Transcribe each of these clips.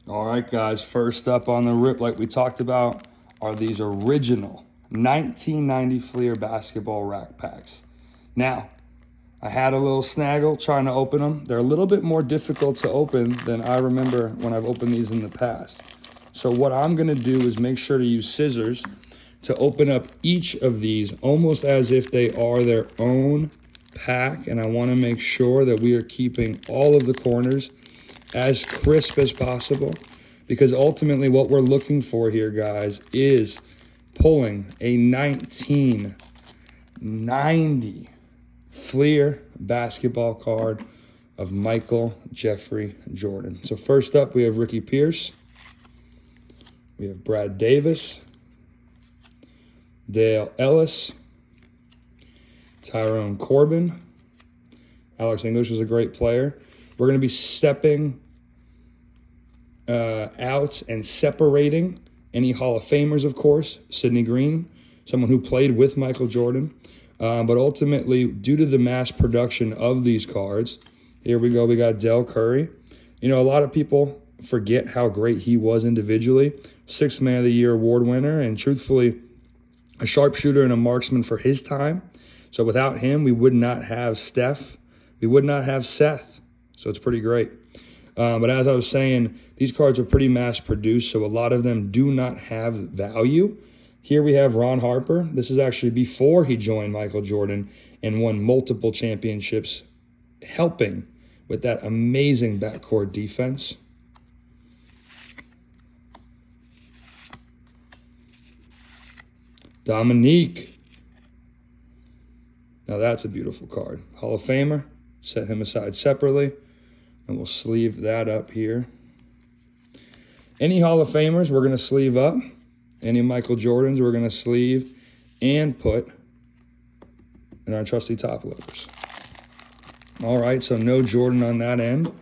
All right, guys, first up on the rip, like we talked about, are these original 1990 Fleer basketball rack packs. Now, I had a little snaggle trying to open them. They're a little bit more difficult to open than I remember when I've opened these in the past. So what I'm gonna do is make sure to use scissors to open up each of these almost as if they are their own pack. And I wanna make sure that we are keeping all of the corners as crisp as possible, because ultimately what we're looking for here, guys, is pulling a 1990 Fleer basketball card of Michael Jeffrey Jordan. So first up, we have Ricky Pierce. We have Brad Davis, Dale Ellis, Tyrone Corbin. Alex English is a great player. We're going to be stepping out and separating any Hall of Famers, of course. Sidney Green, someone who played with Michael Jordan. But ultimately, due to the mass production of these cards, here we go, we got Del Curry. You know, a lot of people forget how great he was individually. 6th Man of the Year award winner, and truthfully, a sharpshooter and a marksman for his time. So without him, we would not have Steph. We would not have Seth. So it's pretty great. But as I was saying, these cards are pretty mass produced, so a lot of them do not have value. Here we have Ron Harper. This is actually before he joined Michael Jordan and won multiple championships, helping with that amazing backcourt defense. Dominique. Now that's a beautiful card. Hall of Famer. Set him aside separately. And we'll sleeve that up here. Any Hall of Famers we're going to sleeve up. Any Michael Jordans we're going to sleeve and put in our trusty top loaders. All right, so no Jordan on that end.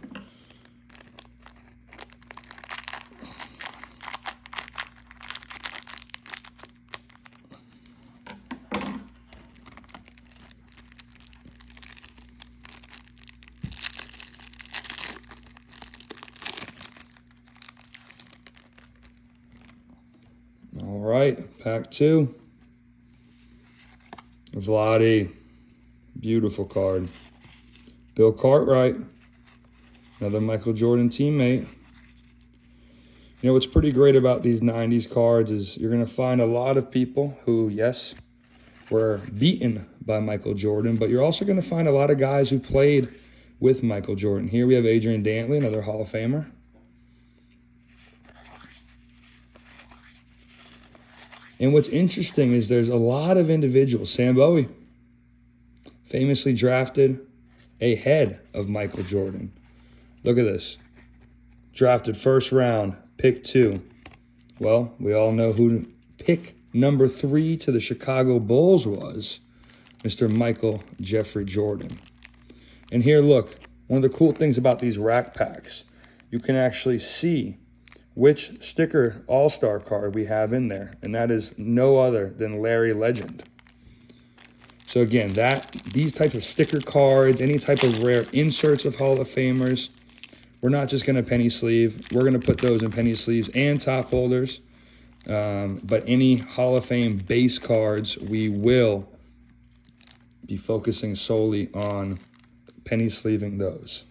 All right, pack 2. Vlade, beautiful card. Bill Cartwright, another Michael Jordan teammate. You know, what's pretty great about these 90s cards is you're going to find a lot of people who, yes, were beaten by Michael Jordan, but you're also going to find a lot of guys who played with Michael Jordan. Here we have Adrian Dantley, another Hall of Famer. And what's interesting is there's a lot of individuals. Sam Bowie, famously drafted ahead of Michael Jordan. Look at this. Drafted 1st round, pick 2. Well, we all know who pick number 3 to the Chicago Bulls was, Mr. Michael Jeffrey Jordan. And here, look, one of the cool things about these rack packs, you can actually see which sticker all-star card we have in there, and that is no other than Larry Legend. So again, these types of sticker cards, any type of rare inserts of Hall of Famers, we're not just going to penny sleeve. We're going to put those in penny sleeves and top holders. But any Hall of Fame base cards, we will be focusing solely on penny sleeving those.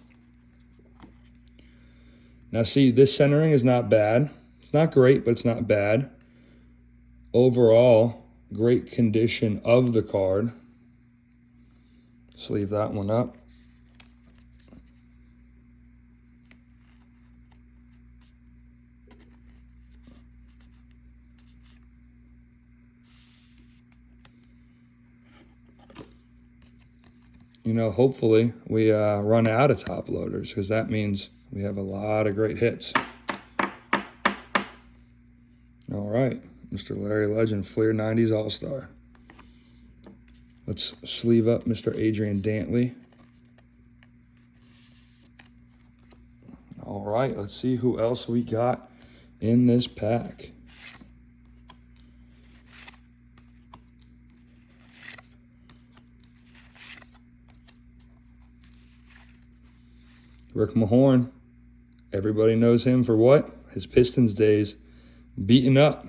Now see, this centering is not bad. It's not great, but it's not bad. Overall, great condition of the card. Sleeve that one up. You know, hopefully we run out of top loaders, because that means we have a lot of great hits. All right, Mr. Larry Legend, Fleer 90s All-Star. Let's sleeve up Mr. Adrian Dantley. All right, let's see who else we got in this pack. Rick Mahorn. Everybody knows him for what? his Pistons days, beating up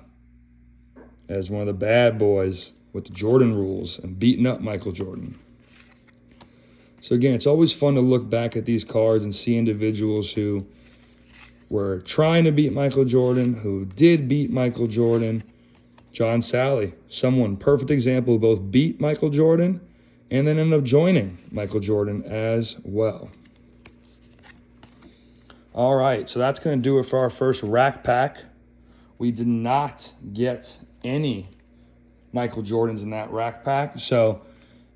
as one of the bad boys with the Jordan rules and beating up Michael Jordan. So again, it's always fun to look back at these cards and see individuals who were trying to beat Michael Jordan, who did beat Michael Jordan. John Sally, someone, perfect example, who both beat Michael Jordan and then ended up joining Michael Jordan as well. All right, so that's going to do it for our first rack pack. We did not get any Michael Jordans in that rack pack. So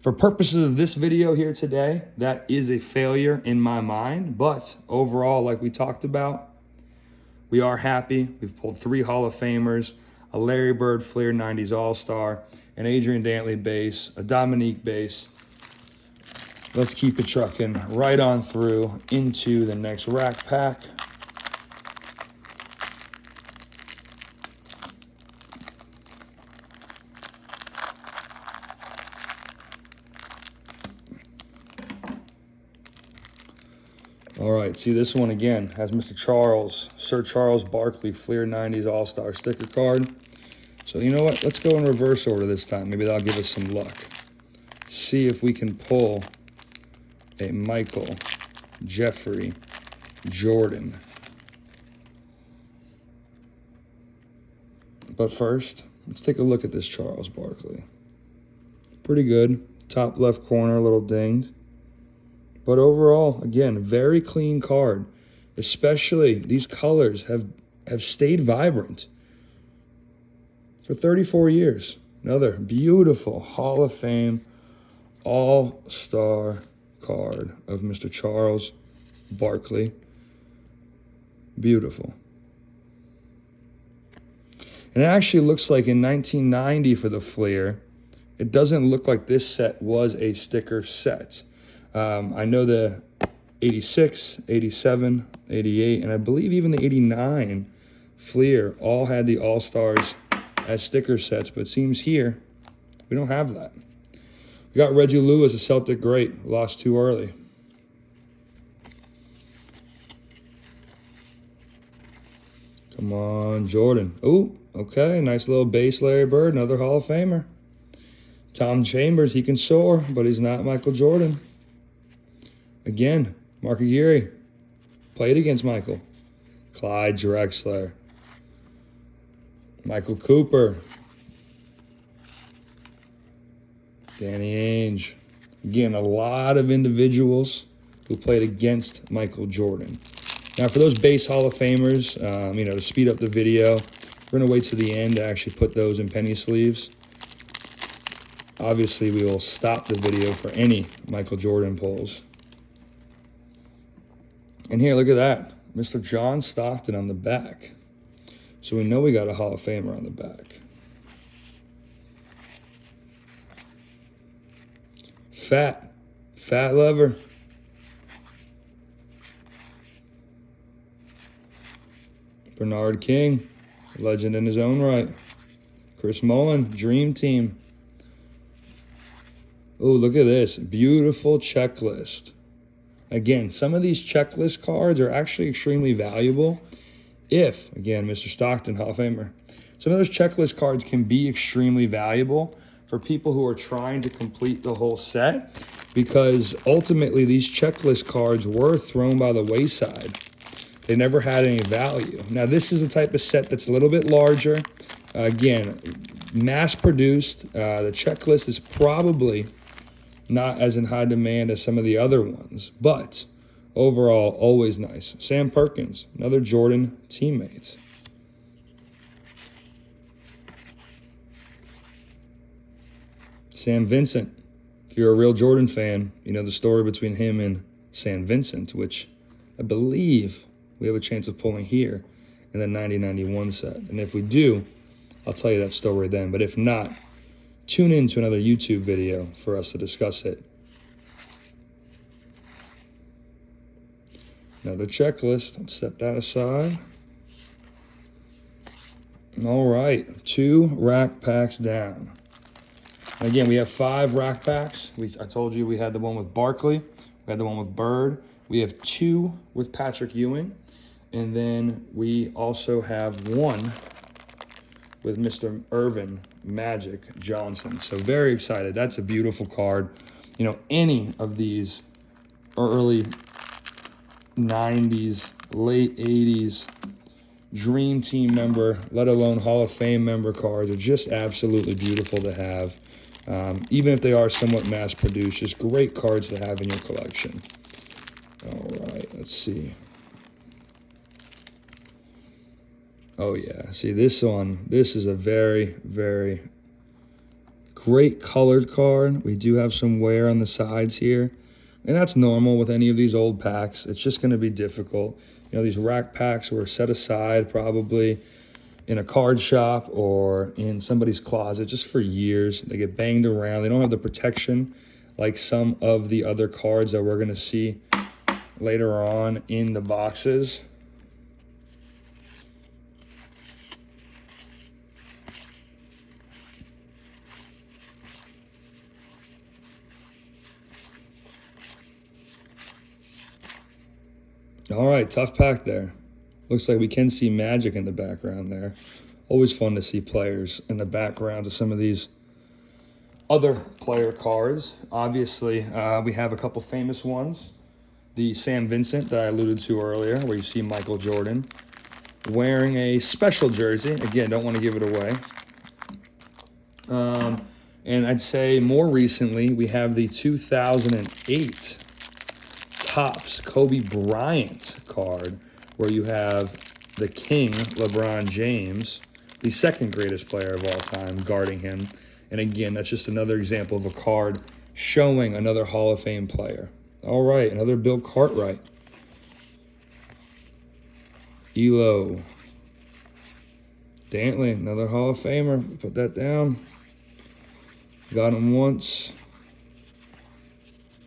for purposes of this video here today, that is a failure in my mind. But overall, like we talked about, we are happy. We've pulled 3 Hall of Famers, a Larry Bird Fleer 90s All-Star, an Adrian Dantley base, a Dominique base. Let's keep it trucking right on through into the next rack pack. All right, see this one again has Sir Charles Barkley Fleer 90s All-Star sticker card. So you know what? Let's go in reverse order this time. Maybe that'll give us some luck. See if we can pull a Michael Jeffrey Jordan. But first, let's take a look at this Charles Barkley. Pretty good. Top left corner, a little dinged. But overall, again, very clean card. Especially these colors have stayed vibrant for 34 years. Another beautiful Hall of Fame All-Star card of Mr. Charles Barkley. Beautiful. And it actually looks like in 1990 for the Fleer, it doesn't look like this set was a sticker set. I know the 86, 87, 88, and I believe even the 89 Fleer all had the All-Stars as sticker sets, but it seems here we don't have that. We got Reggie Lewis, a Celtic great, lost too early. Come on, Jordan. Oh, okay, nice little base Larry Bird, another Hall of Famer. Tom Chambers, he can soar, but he's not Michael Jordan. Again, Mark Aguirre played against Michael. Clyde Drexler. Michael Cooper. Danny Ainge. Again, a lot of individuals who played against Michael Jordan. Now, for those base Hall of Famers, to speed up the video, we're going to wait to the end to actually put those in penny sleeves. Obviously, we will stop the video for any Michael Jordan pulls. And here, look at that. Mr. John Stockton on the back. So we know we got a Hall of Famer on the back. Fat lever. Bernard King, legend in his own right. Chris Mullin, Dream Team. Oh, look at this. Beautiful checklist. Again, some of these checklist cards are actually extremely valuable if, again, Mr. Stockton, Hall of Famer, some of those checklist cards can be extremely valuable for people who are trying to complete the whole set, because ultimately these checklist cards were thrown by the wayside. They never had any value. Now, this is a type of set that's a little bit larger. Again, mass-produced. The checklist is probably not as in high demand as some of the other ones, but overall, always nice. Sam Perkins, another Jordan teammate. Sam Vincent, if you're a real Jordan fan, you know the story between him and Sam Vincent, which I believe we have a chance of pulling here in the 90-91 set. And if we do, I'll tell you that story then. But if not, tune in to another YouTube video for us to discuss it. Another checklist. Let's set that aside. All right, 2 rack packs down. Again, we have 5 rack packs. I told you we had the one with Barkley. We had the one with Bird. We have 2 with Patrick Ewing. And then we also have one with Mr. Irvin Magic Johnson. So very excited. That's a beautiful card. You know, any of these early 90s, late 80s Dream Team member, let alone Hall of Fame member cards are just absolutely beautiful to have. Even if they are somewhat mass-produced, just great cards to have in your collection. All right, let's see. Oh, yeah. See, this one, this is a very, very great colored card. We do have some wear on the sides here. And that's normal with any of these old packs. It's just going to be difficult. You know, these rack packs were set aside probably in a card shop or in somebody's closet just for years. They get banged around. They don't have the protection like some of the other cards that we're going to see later on in the boxes. All right, tough pack there. Looks like we can see Magic in the background there. Always fun to see players in the background of some of these other player cards. Obviously, we have a couple famous ones. The Sam Vincent that I alluded to earlier, where you see Michael Jordan wearing a special jersey. Again, don't want to give it away. And I'd say more recently, we have the 2008 Topps Kobe Bryant card, where you have the King, LeBron James, the second greatest player of all time, guarding him. And again, that's just another example of a card showing another Hall of Fame player. All right, another Bill Cartwright. Elo. Dantley, another Hall of Famer. Put that down. Got him once.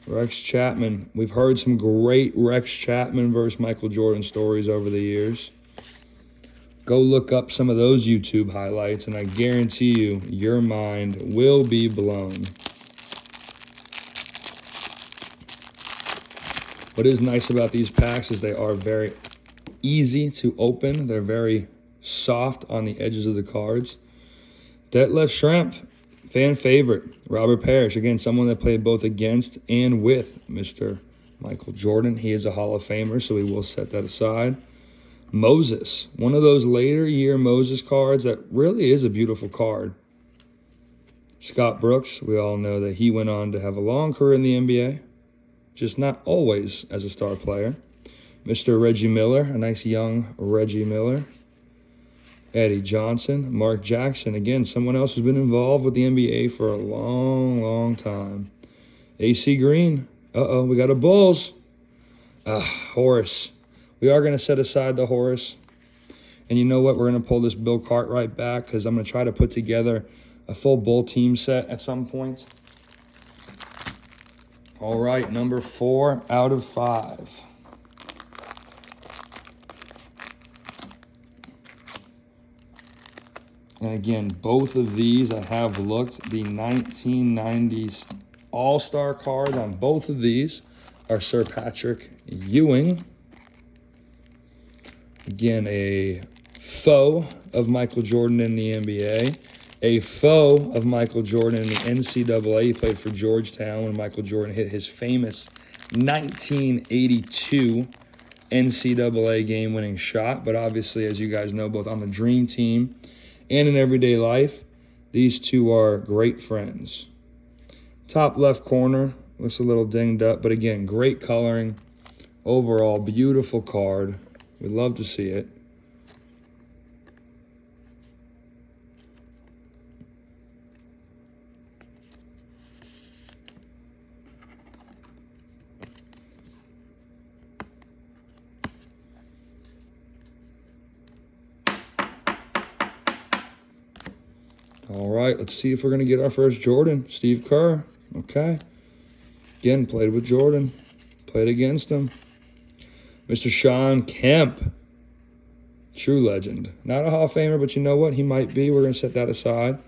Rex Chapman. We've heard some great Rex Chapman versus Michael Jordan stories over the years. Go look up some of those YouTube highlights, and I guarantee you, your mind will be blown. What is nice about these packs is they are very easy to open. They're very soft on the edges of the cards. Detlef Schrempf. Fan favorite, Robert Parrish. Again, someone that played both against and with Mr. Michael Jordan. He is a Hall of Famer, so we will set that aside. Moses, one of those later year Moses cards that really is a beautiful card. Scott Brooks, we all know that he went on to have a long career in the NBA, just not always as a star player. Mr. Reggie Miller, a nice young Reggie Miller. Eddie Johnson, Mark Jackson, again, someone else who's been involved with the NBA for a long, long time. AC Green, we got a Bulls. Horace. We are going to set aside the Horace. And you know what? We're going to pull this Bill Cartwright back because I'm going to try to put together a full Bull team set at some point. All right, number 4 out of 5. And again, both of these I have looked. The 1990s All-Star cards on both of these are Sir Patrick Ewing. Again, a foe of Michael Jordan in the NBA. A foe of Michael Jordan in the NCAA. He played for Georgetown when Michael Jordan hit his famous 1982 NCAA game-winning shot. But obviously, as you guys know, both on the Dream Team and in everyday life, these two are great friends. Top left corner looks a little dinged up, but again, great coloring. Overall, beautiful card. We'd love to see it. All right, let's see if we're going to get our first Jordan. Steve Kerr. Okay. Again, played with Jordan. Played against him. Mr. Sean Kemp. True legend. Not a Hall of Famer, but you know what? He might be. We're going to set that aside.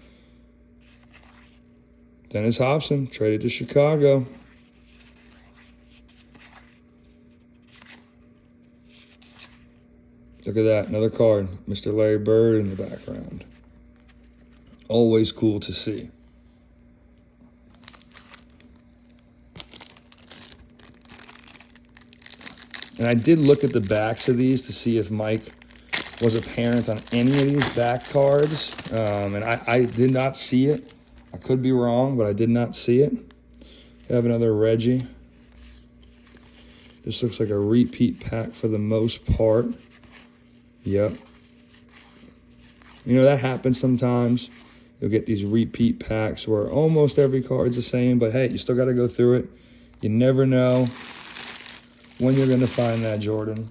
Dennis Hobson, traded to Chicago. Look at that, another card. Mr. Larry Bird in the background. Always cool to see. And I did look at the backs of these to see if Mike was a parent on any of these back cards. And I did not see it. I could be wrong, but I did not see it. I have another Reggie. This looks like a repeat pack for the most part. Yep. You know, that happens sometimes. You'll get these repeat packs where almost every card's the same, but hey, you still got to go through it. You never know when you're going to find that Jordan.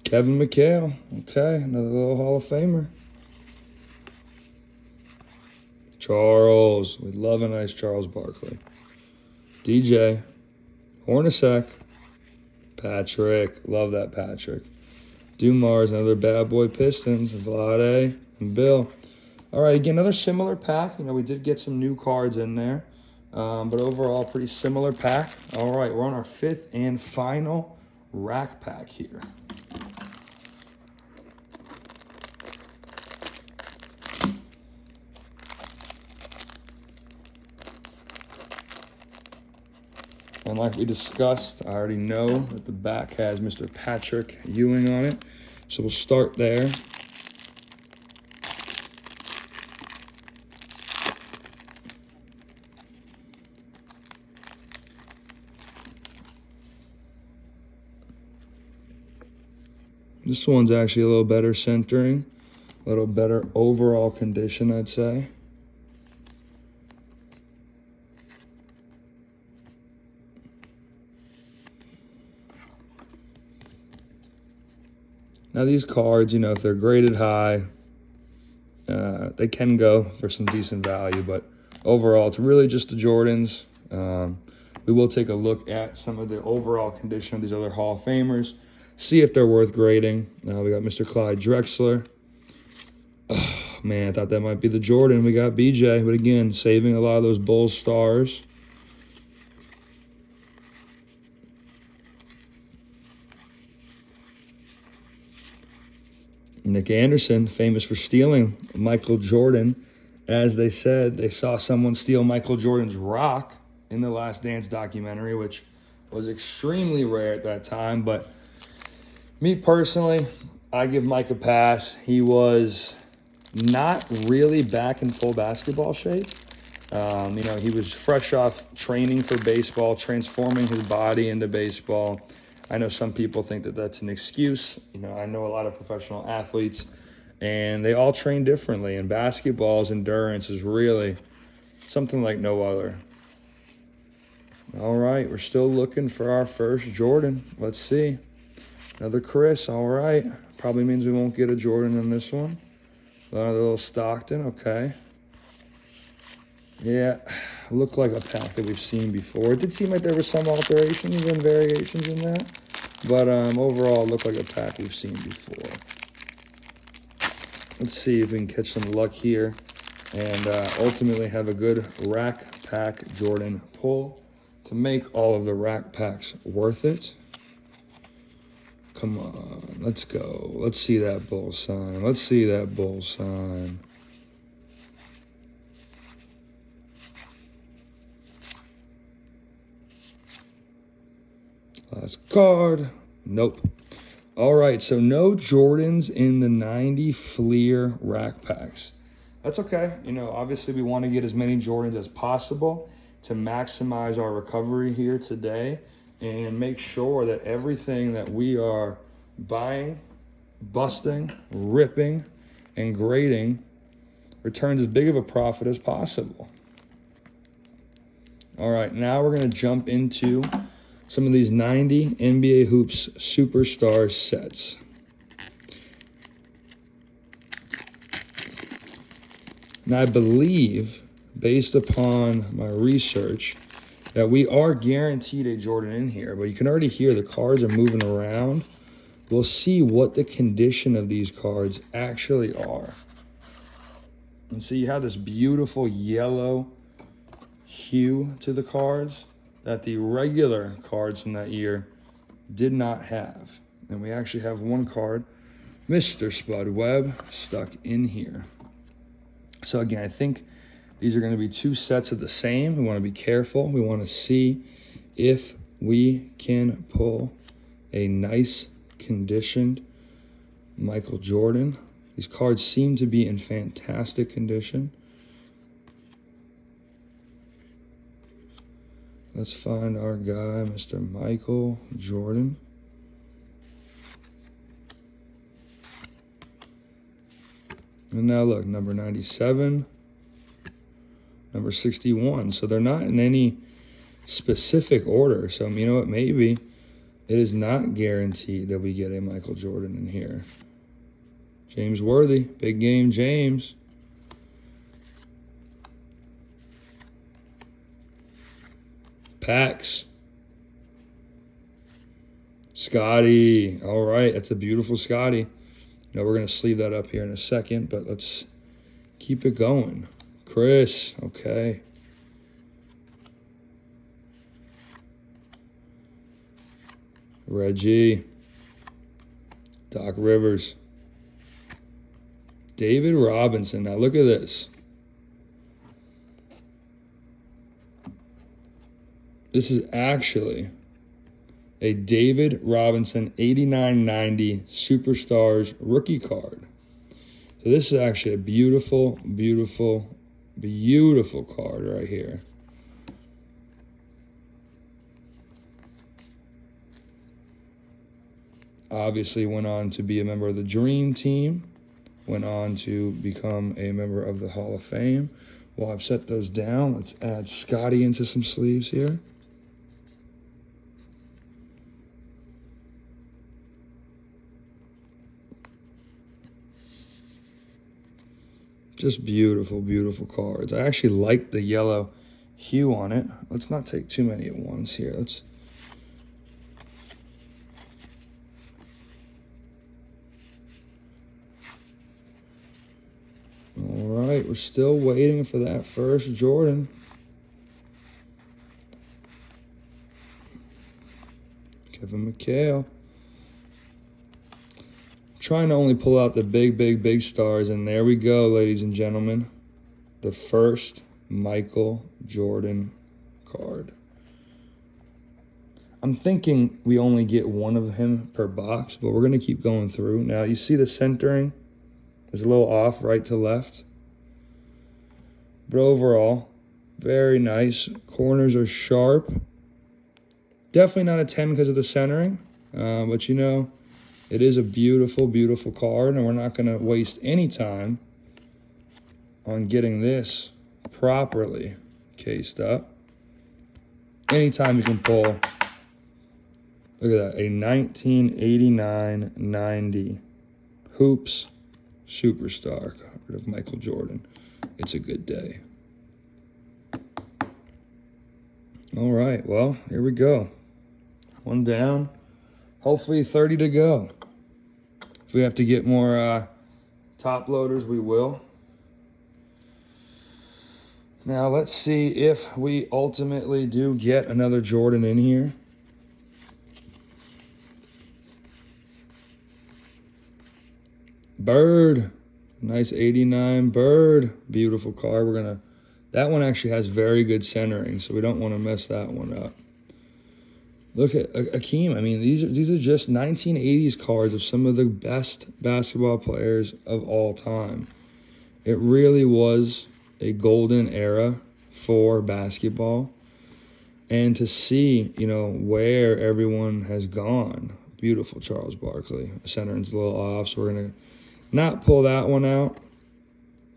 Kevin McHale, okay, another little Hall of Famer. Charles, we love a nice Charles Barkley. DJ, Hornacek, Patrick, love that Patrick. Dumars, another bad boy Pistons, Vlade, and Bill. All right, again, another similar pack. You know, we did get some new cards in there, but overall, pretty similar pack. All right, we're on our 5th and final rack pack here. And like we discussed, I already know that the back has Mr. Patrick Ewing on it. So we'll start there. This one's actually a little better centering, a little better overall condition, I'd say. Now these cards, you know, if they're graded high, they can go for some decent value, but overall it's really just the Jordans. We will take a look at some of the overall condition of these other Hall of Famers, see if they're worth grading. We got Mr. Clyde Drexler. Oh, man, I thought that might be the Jordan. We got BJ, but again, saving a lot of those Bulls stars. Nick Anderson, famous for stealing Michael Jordan. As they said, they saw someone steal Michael Jordan's rock in the Last Dance documentary, which was extremely rare at that time. But me personally, I give Mike a pass. He was not really back in full basketball shape. You know, he was fresh off training for baseball, transforming his body into baseball. I know some people think that that's an excuse. You know, I know a lot of professional athletes, and they all train differently. And basketball's endurance is really something like no other. All right, we're still looking for our first Jordan. Let's see. Another Chris, all right. Probably means we won't get a Jordan in this one. Another little Stockton, okay. Yeah, looked like a pack that we've seen before. It did seem like there were some alterations and variations in that. But overall, it looked like a pack we've seen before. Let's see if we can catch some luck here and ultimately have a good rack pack Jordan pull to make all of the rack packs worth it. Come on, let's go. Let's see that bull sign. Let's see that bull sign. Last card. Nope. All right, so no Jordans in the 90 Fleer rack packs. That's okay. You know, obviously we want to get as many Jordans as possible to maximize our recovery here today and make sure that everything that we are buying, busting, ripping, and grading returns as big of a profit as possible. All right, now we're going to jump into some of these 90 NBA Hoops Superstar sets. And I believe, based upon my research, that we are guaranteed a Jordan in here, but you can already hear the cards are moving around. We'll see what the condition of these cards actually are. And so you have this beautiful yellow hue to the cards that the regular cards from that year did not have. And we actually have one card, Mr. Spud Webb, stuck in here. So again, I think these are going to be two sets of the same. We want to be careful. We want to see if we can pull a nice conditioned Michael Jordan. These cards seem to be in fantastic condition. Let's find our guy, Mr. Michael Jordan. And now look, number 97, number 61. So they're not in any specific order. So you know what, maybe it is not guaranteed that we get a Michael Jordan in here. James Worthy, big game James. Pax. Scotty. All right, that's a beautiful Scotty. You know, we're going to sleeve that up here in a second, but let's keep it going. Chris, okay. Reggie. Doc Rivers. David Robinson. Now look at this. This is actually a David Robinson 89-90 Superstars rookie card. So this is actually a beautiful, beautiful, beautiful card right here. Obviously went on to be a member of the Dream Team. Went on to become a member of the Hall of Fame. While I've set those down, let's add Scotty into some sleeves here. Just beautiful, beautiful cards. I actually like the yellow hue on it. Let's not take too many at once here. Let's... All right, we're still waiting for that first Jordan. Kevin McHale. Trying to only pull out the big, big, big stars. And there we go, ladies and gentlemen. The first Michael Jordan card. I'm thinking we only get one of him per box, but we're going to keep going through. Now, you see the centering is a little off right to left. But overall, very nice. Corners are sharp. Definitely not a 10 because of the centering. But, you know, it is a beautiful, beautiful card, and we're not going to waste any time on getting this properly cased up. Anytime you can pull, look at that, a 1989-90 Hoops Superstar card of Michael Jordan. It's a good day. All right, well, here we go. One down. Hopefully 30 to go. If we have to get more top loaders, we will. Now let's see if we ultimately do get another Jordan in here. Bird. Nice 89 Bird. Beautiful card. That one actually has very good centering, so we don't want to mess that one up. Look at Akeem. I mean, these are just 1980s cards of some of the best basketball players of all time. It really was a golden era for basketball. And to see, you know, where everyone has gone. Beautiful Charles Barkley. Centering's a little off, so we're going to not pull that one out.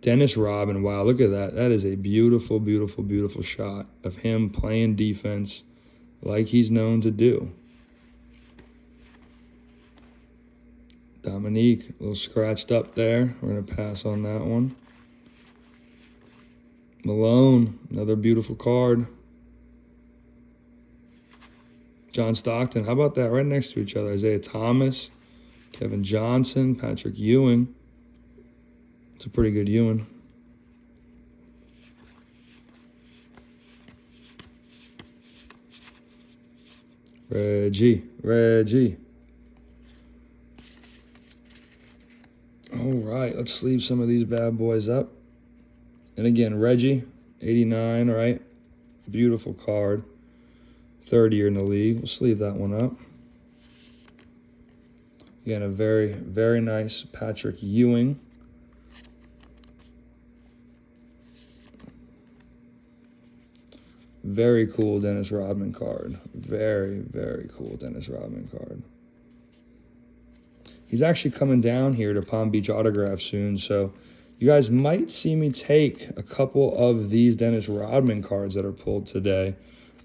Dennis Rodman. Wow, look at that. That is a beautiful, beautiful, beautiful shot of him playing defense like he's known to do. Dominique, a little scratched up there. We're going to pass on that one. Malone, another beautiful card. John Stockton. How about that? Right next to each other. Isaiah Thomas, Kevin Johnson, Patrick Ewing. It's a pretty good Ewing. Reggie. All right, let's sleeve some of these bad boys up. And again, Reggie, 89, all right? Beautiful card. Third year in the league. We'll sleeve that one up. Again, a very, very nice Patrick Ewing. Very cool Dennis Rodman card. Very, very cool Dennis Rodman card. He's actually coming down here to Palm Beach Autograph soon, so you guys might see me take a couple of these Dennis Rodman cards that are pulled today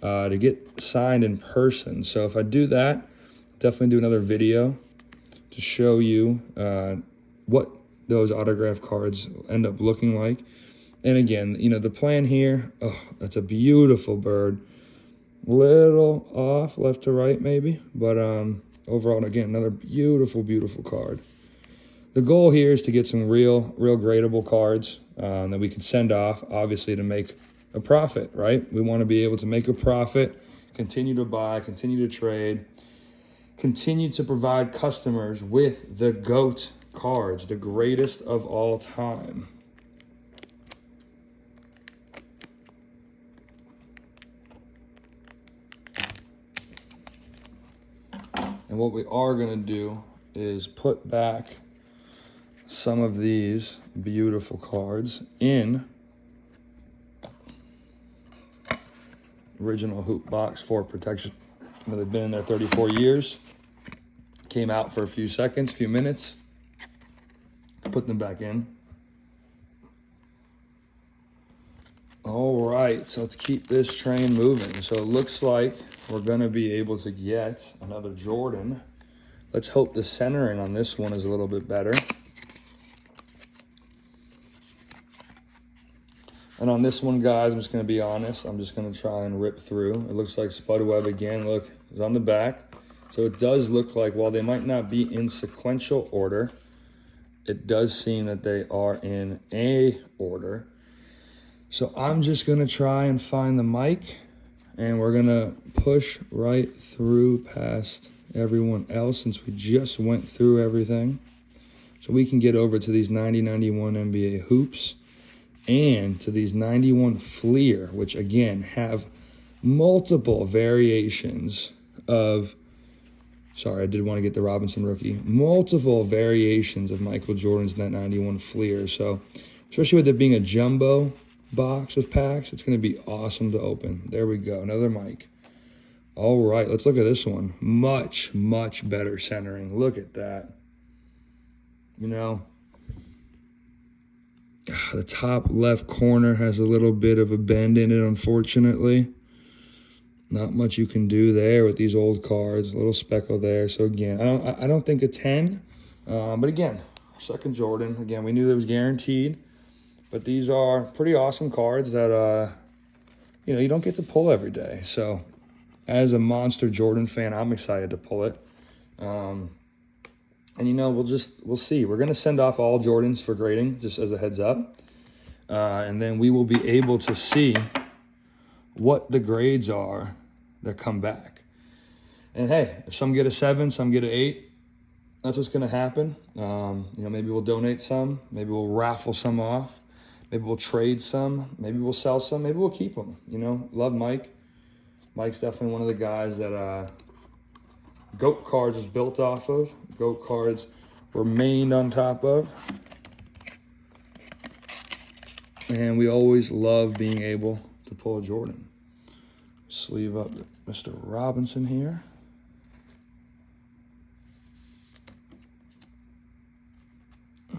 to get signed in person. So if I do that, definitely do another video to show you what those autograph cards end up looking like. And again, you know, the plan here, oh, that's a beautiful bird. Little off left to right maybe, but overall, again, another beautiful, beautiful card. The goal here is to get some real gradable cards that we can send off, obviously, to make a profit, right? We want to be able to make a profit, continue to buy, continue to trade, continue to provide customers with the GOAT cards, the greatest of all time. And what we are going to do is put back some of these beautiful cards in original hoop box for protection. They've been in there 34 years. Came out for a few seconds, few minutes. Put them back in. All right, so let's keep this train moving. So it looks like we're going to be able to get another Jordan. Let's hope the centering on this one is a little bit better. And on this one, guys, I'm just going to be honest. I'm just going to try and rip through. It looks like Spud Webb again, look, is on the back. So it does look like, while they might not be in sequential order, it does seem that they are in a order. So I'm just going to try and find the mic, and we're going to push right through past everyone else since we just went through everything. So we can get over to these 90-91 NBA hoops and to these 91 Fleer, which again have multiple variations of, sorry, I did want to get the Robinson rookie, multiple variations of Michael Jordan's in that 91 Fleer. So especially with it being a jumbo box of packs, it's going to be awesome to open. There we go, another mic. All right, let's look at this one. Much better centering. Look at that. You know, the top left corner has a little bit of a bend in it, unfortunately. Not much you can do there with these old cards. A little speckle there. So again, I don't think a 10. But again, second Jordan. Again, we knew that was guaranteed. But these are pretty awesome cards that, you know, you don't get to pull every day. So as a monster Jordan fan, I'm excited to pull it. And, you know, we'll see. We're going to send off all Jordans for grading, just as a heads up. And then we will be able to see what the grades are that come back. And, hey, if some get a 7, some get an 8, that's what's going to happen. You know, maybe we'll donate some. Maybe we'll raffle some off. Maybe we'll trade some. Maybe we'll sell some. Maybe we'll keep them. You know, love Mike. Mike's definitely one of the guys that GOAT cards is built off of. GOAT cards remained on top of. And we always love being able to pull a Jordan. Sleeve up Mr. Robinson here.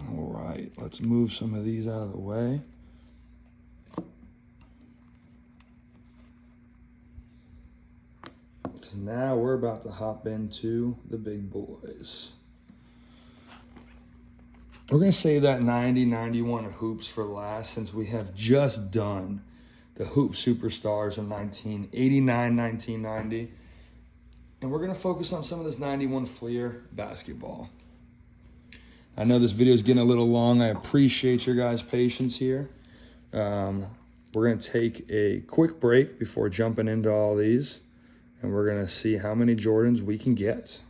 All right, let's move some of these out of the way. Because now we're about to hop into the big boys. We're going to save that 90-91 hoops for last, since we have just done the Hoop Superstars of 1989-1990. And we're going to focus on some of this 91 Fleer basketball. I know this video is getting a little long. I appreciate your guys' patience here. We're going to take a quick break before jumping into all these. And we're going to see how many Jordans we can get.